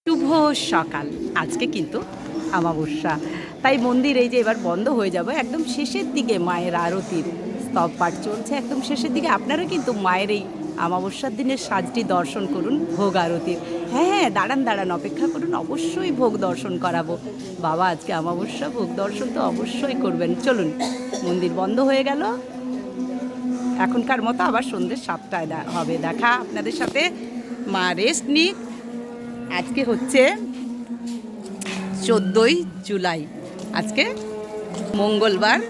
শুভ সকাল। আজকে কিন্তু অমাবস্যা, তাই মন্দির এই যে এবার বন্ধ হয়ে যাবে একদম শেষের দিকে মায়ের আরতির স্তব পাঠ চলছে একদম শেষের দিকে। আপনারা কিন্তু মায়ের এই অমাবস্যার দিনের সাজটি দর্শন করুন ভোগ আরতির। হ্যাঁ হ্যাঁ, দাঁড়ান দাঁড়ান, অপেক্ষা করুন, অবশ্যই ভোগ দর্শন করাবো। বাবা আজকে অমাবস্যা, ভোগ দর্শন তো অবশ্যই করবেন। চলুন, মন্দির বন্ধ হয়ে গেল, এখনকার মতো আবার সন্ধ্যে 7টায় হবে দেখা আপনাদের সাথে। মা রেস্ট নিক। আজকে হচ্ছে 14ই জুলাই, আজকে মঙ্গলবার,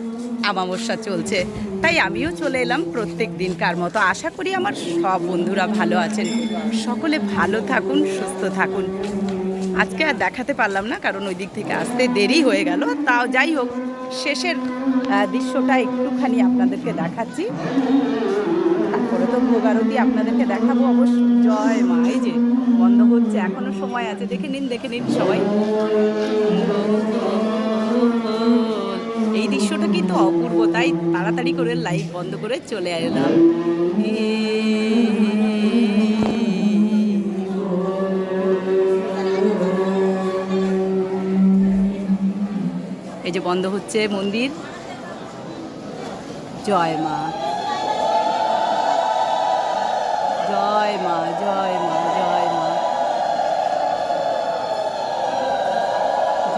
অমাবস্যা চলছে, তাই আমিও চলে এলাম প্রত্যেক দিনকার মতো। আশা করি আমার সব বন্ধুরা ভালো আছেন, সকলে ভালো থাকুন, সুস্থ থাকুন। আজকে আর দেখাতে পারলাম না কারণ ওই দিক থেকে আসতে দেরি হয়ে গেল। তাও যাই হোক, শেষের দৃশ্যটা একটুখানি আপনাদেরকে দেখাচ্ছি, তারপরে তো ভোগ আরতি আপনাদেরকে দেখাবো অবশ্যই। জয় মা, এই যে বন্ধ হচ্ছে, এখনো সময় আছে, দেখে নিন দেখে নিন সবাই। এই দৃশ্যটা কিন্তু অপূর্ব, তাই তাড়াতাড়ি করে লাইট বন্ধ করে চলে এলাম। এই যে বন্ধ হচ্ছে মন্দির। জয় মা, জয় মা, জয় মা, জয় মা,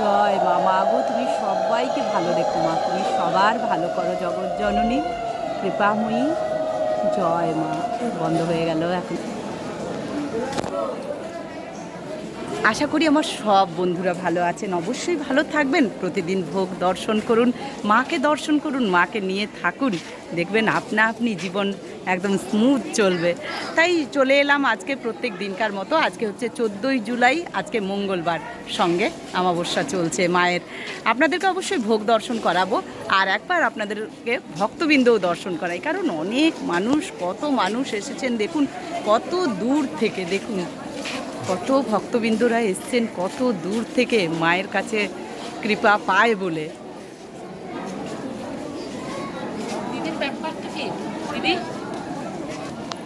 জয় মা। মা গো, তুমি সবাইকে ভালো রেখো মা, তুমি সবার ভালো করো, জগৎ জননী কৃপাময়ী। জয় মা। বন্ধ হয়ে গেল এখন। আশা করি আমার সব বন্ধুরা ভালো আছেন, অবশ্যই ভালো থাকবেন। প্রতিদিন ভোগ দর্শন করুন, মাকে দর্শন করুন, মাকে নিয়ে থাকুন, দেখবেন আপনা আপনি জীবন একদম স্মুথ চলবে। তাই চলে এলাম আজকে প্রত্যেক দিনকার মতো। আজকে হচ্ছে 14ই জুলাই, আজকে মঙ্গলবার, সঙ্গে অমাবস্যা চলছে মায়ের। আপনাদেরকে অবশ্যই ভোগ দর্শন করাবো, আর একবার আপনাদেরকে ভক্তবৃন্দও দর্শন করাই, কারণ অনেক মানুষ, কত মানুষ এসেছেন দেখুন, কত দূর থেকে, দেখুন কত ভক্তবৃন্দরা এসছেন কত দূর থেকে মায়ের কাছে কৃপা পায় বলে। দিদির ব্যাপারটা কি দিদি,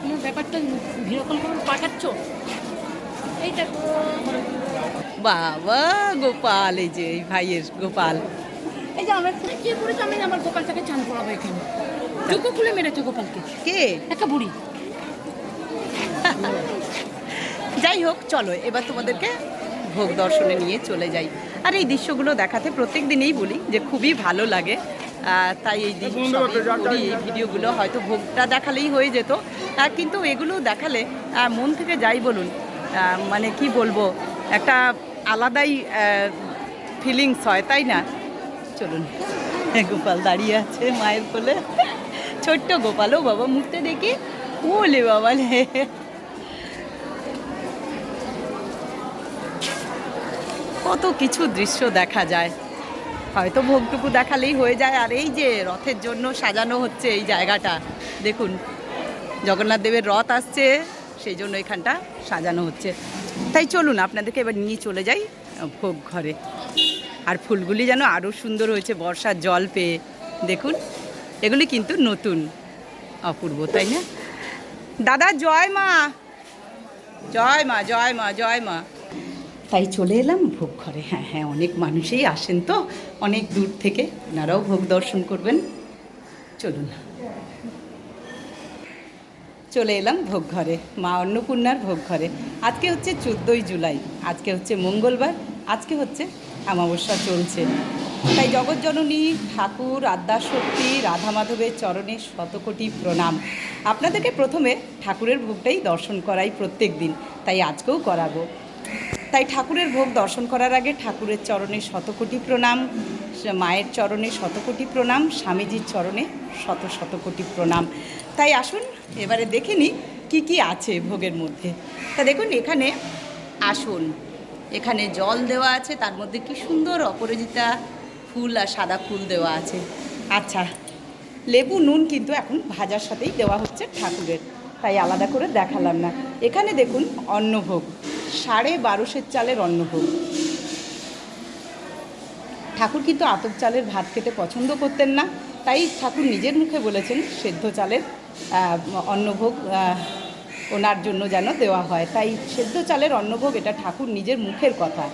তোমার ব্যাপারটা ভিডিও কল করে পাঠাচ্ছ? এই দেখো বাবা গোপাল, এই যে এই ভাইয়ের গোপাল, এই যে আমার কি করেছে, আমি আমার গোপালটাকে চান করাবো এখানে। চোখও খুলে মেরেছে গোপালকে কে? একটা বুড়ি। যাই হোক, চলো এবার তোমাদেরকে ভোগ দর্শনে নিয়ে চলে যাই। আর এই দৃশ্যগুলো দেখাতে প্রত্যেক দিনেই বলি যে খুবই ভালো লাগে, তাই এই করি এই ভিডিওগুলো। হয়তো ভোগটা দেখালেই হয়ে যেত, কিন্তু এগুলো দেখালে মন থেকে যাই বলুন, মানে কি বলবো, একটা আলাদাই ফিলিংস হয়, তাই না? চলুন, গোপাল দাঁড়িয়ে আছে মায়ের কোলে, ছোট্ট গোপালও বাবা, মুখতে দেখি ওলে বাবা লে। কত কিছু দৃশ্য দেখা যায়, হয়তো ভোগটুকু দেখালেই হয়ে যায়। আর এই যে রথের জন্য সাজানো হচ্ছে এই জায়গাটা, দেখুন জগন্নাথ দেবের রথ আসছে, সেই জন্য এখানটা সাজানো হচ্ছে। তাই চলুন আপনাদেরকে এবার নিয়ে চলে যাই ভোগ ঘরে। আর ফুলগুলি যেন আরও সুন্দর হয়েছে বর্ষার জল পেয়ে, দেখুন এগুলি কিন্তু নতুন, অপূর্ব, তাই না? দাদা জয় মা, জয় মা, জয় মা, জয় মা। তাই চলে এলাম ভোগ ঘরে। হ্যাঁ হ্যাঁ, অনেক মানুষই আসেন তো অনেক দূর থেকে, ওনারাও ভোগ দর্শন করবেন। চলুন, চলে এলাম ভোগ ঘরে, মা অন্নপূর্ণার ভোগ ঘরে। আজকে হচ্ছে 14ই জুলাই, আজকে হচ্ছে মঙ্গলবার, আজকে হচ্ছে অমাবস্যা চলছে। তাই জগৎজননী ঠাকুর আদ্যাশক্তি রাধা মাধবের চরণে শতকোটি প্রণাম। আপনাদেরকে প্রথমে ঠাকুরের ভোগটাই দর্শন করাই প্রত্যেক দিন, তাই আজকেও করাবো। তাই ঠাকুরের ভোগ দর্শন করার আগে ঠাকুরের চরণে শতকোটি প্রণাম, মায়ের চরণে শতকোটি প্রণাম, স্বামীজির চরণে শত শতকোটি প্রণাম। তাই আসুন এবারে দেখে নিই কী কী আছে ভোগের মধ্যে। তা দেখুন, এখানে আসুন, এখানে জল দেওয়া আছে, তার মধ্যে কি সুন্দর অপরাজিতা ফুল আর সাদা ফুল দেওয়া আছে। আচ্ছা, লেবু নুন কিন্তু এখন ভাজার সাথেই দেওয়া হচ্ছে ঠাকুরের, তাই আলাদা করে দেখালাম না। এখানে দেখুন অন্নভোগ, 1250 চালের অন্নভোগ। ঠাকুর কিন্তু আতপ চালের ভাত খেতে পছন্দ করতেন না, তাই ঠাকুর নিজের মুখে বলেছেন সেদ্ধ চালের অন্নভোগ ওনার জন্য যেন দেওয়া হয়। তাই সেদ্ধ চালের অন্নভোগ, এটা ঠাকুর নিজের মুখের কথা।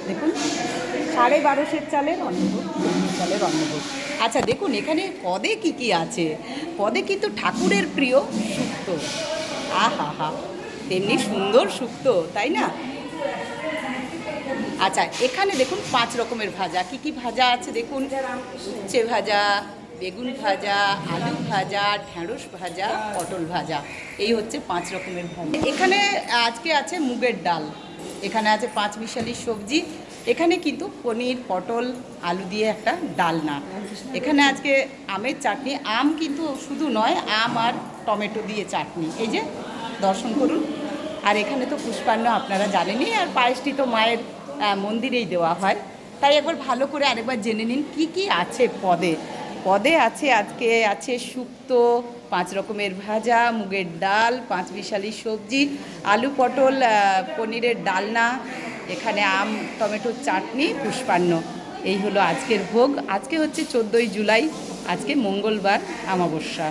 দেখুন 1250 চালের অন্নভোগ, সেদ্ধ চালের অন্নভোগ। আচ্ছা দেখুন এখানে পদে কি কি আছে। পদে কিন্তু ঠাকুরের প্রিয় শুক্তো। আহা হা, তেমনি সুন্দর শুক্তো, তাই না? আচ্ছা এখানে দেখুন 5 রকমের ভাজা। কি কি ভাজা আছে দেখুন, উচ্ছে ভাজা, বেগুন ভাজা, আলু ভাজা, ঢেঁড়স ভাজা, পটল ভাজা। এই হচ্ছে 5 রকমের ভাজা। এখানে আজকে আছে মুগের ডাল, এখানে আছে 5 মিশালি সবজি, এখানে কিন্তু পনির, পটল, আলু দিয়ে একটা ডালনা। এখানে আজকে আমের চাটনি, আম কিন্তু শুধু নয়, আম আর টমেটো দিয়ে চাটনি। এই যে দর্শন করুন। আর এখানে তো পুষ্পান্ন আপনারা জানেনই, আর পায়েসটি তো মায়ের মন্দিরেই দেওয়া হয়। তাই একবার ভালো করে আরেকবার জেনে নিন কি কি আছে পদে। পদে আছে আজকে আছে শুক্তো, 5 রকমের ভাজা, মুগের ডাল, 5 মিশালি সবজি, আলু পটল পনিরের ডালনা, এখানে আম টমেটোর চাটনি, পুষ্পান্ন। এই হলো আজকের ভোগ। আজকে হচ্ছে 14ই জুলাই, আজকে মঙ্গলবার, অমাবস্যা।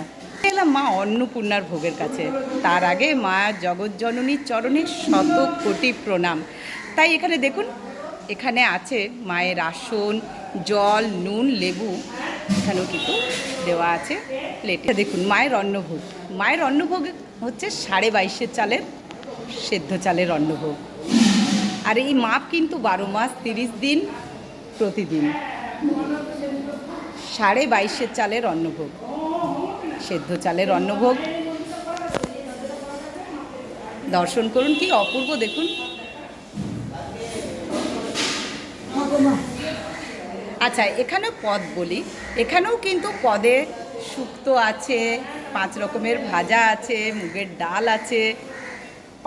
এলাম মা অন্নপূর্ণার ভোগের কাছে। তার আগে মা জগৎজননীর চরণে শত কোটি প্রণাম। তাই এখানে দেখুন, এখানে আছে মায়ের আসন, জল, নুন, লেবু এখানেও কিন্তু দেওয়া আছে প্লেটে। দেখুন মায়ের অন্নভোগ। মায়ের অন্নভোগ হচ্ছে 22.5 চালের সেদ্ধ চালের অন্নভোগ। আর এই মাপ কিন্তু 12 মাস 30 দিন প্রতিদিন। 22.5 চালের অন্নভোগ, সেদ্ধ চালের অন্নভোগ। দর্শন করুন কি অপূর্ব দেখুন। আচ্ছা এখানেও পদ বলি, এখানেও কিন্তু পদে শুক্তো আছে, 5 রকমের ভাজা আছে, মুগের ডাল আছে,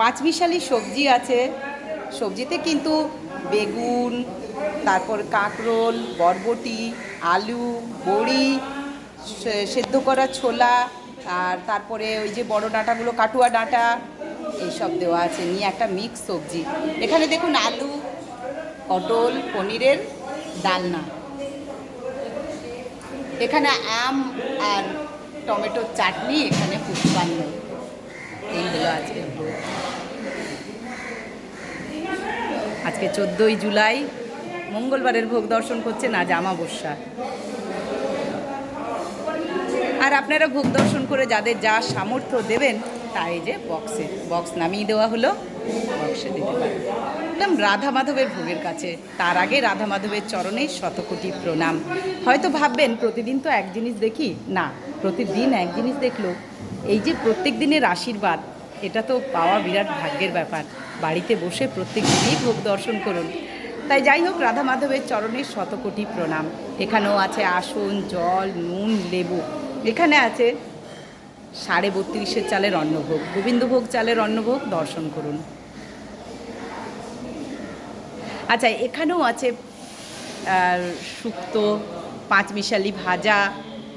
5 মিশালি সবজি আছে। সবজিতে কিন্তু বেগুন, তারপর কাঁকরোল, বরবটি, আলু, বড়ি, সেদ্ধ করা ছোলা, আর তারপরে ওই যে বড় ডাঁটাগুলো, কাটুয়া ডাঁটা, এইসব দেওয়া আছে, নিয়ে একটা মিক্স সবজি। এখানে দেখুন আলু, পটল, পনিরের ডালনা। এখানে আম আর টমেটোর চাটনি, এখানে পুষ্পান্ন। এই হলো আজকে ভোগ। আজকে 14ই জুলাই, মঙ্গলবারের ভোগ দর্শন করছেন, আজ অমাবস্যা। আর আপনারা ভোগ দর্শন করে যাদের যা সামর্থ্য দেবেন, তাই যে বক্স নামিয়ে দেওয়া হলো, বক্সে দিতে পারেন। একদম রাধা মাধবের ভোগের কাছে। তার আগে রাধা মাধবের চরণে শতকোটি প্রণাম। হয়তো ভাববেন প্রতিদিন তো এক জিনিস দেখি না, প্রতিদিন এক জিনিস দেখলো, এই যে প্রত্যেক দিনের আশীর্বাদ, এটা তো পাওয়া বিরাট ভাগ্যের ব্যাপার। বাড়িতে বসে প্রত্যেক দিনই ভোগ দর্শন করুন। তাই যাই হোক, রাধা মাধবের চরণে শতকোটি প্রণাম। এখানেও আছে আসন, জল, নুন, লেবু। এখানে আছে 32.5 চালের অন্নভোগ, গোবিন্দভোগ চালের অন্নভোগ, দর্শন করুন। আচ্ছা এখানেও আছে শুক্তো, 5 মিশালি ভাজা,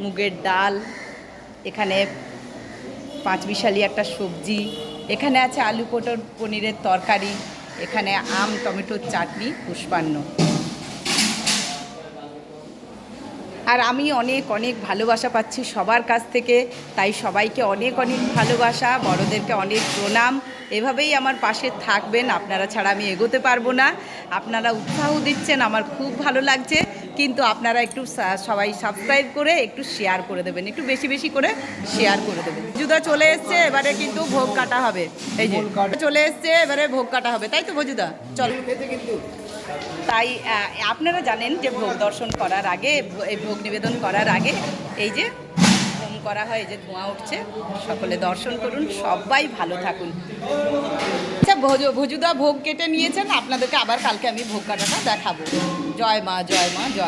মুগের ডাল, এখানে 5 মিশালি একটা সবজি, এখানে আছে আলু পটল পনিরের তরকারি, এখানে আম টমেটোর চাটনি, পুষ্পান্ন। আর আমি অনেক অনেক ভালোবাসা পাচ্ছি সবার কাছ থেকে, তাই সবাইকে অনেক অনেক ভালোবাসা, বড়োদেরকে অনেক প্রণাম। এভাবেই আমার পাশে থাকবেন, আপনারা ছাড়া আমি এগোতে পারবো না। আপনারা উৎসাহ দিচ্ছেন, আমার খুব ভালো লাগছে। কিন্তু আপনারা একটু সবাই সাবস্ক্রাইব করে একটু শেয়ার করে দেবেন, একটু বেশি বেশি করে শেয়ার করে দেবেন। ভজুদা চলে এসছে, এবারে কিন্তু ভোগ কাটা হবে। এই যে চলে এসছে, এবারে ভোগ কাটা হবে, তাই তো ভজুদা? চল। তাই আপনারা জানেন যে ভোগ দর্শন করার আগে, এই ভোগ নিবেদন করার আগে এই যে হোম করা হয়, এই যে ধোঁয়া উঠছে, সকলে দর্শন করুন, সবাই ভালো থাকুন। আচ্ছা ভজুদা ভোগ কেটে নিয়েছেন, আপনাদেরকে আবার কালকে আমি ভোগ কাটাটা দেখাবো। জয় মা, জয় মা, জয়।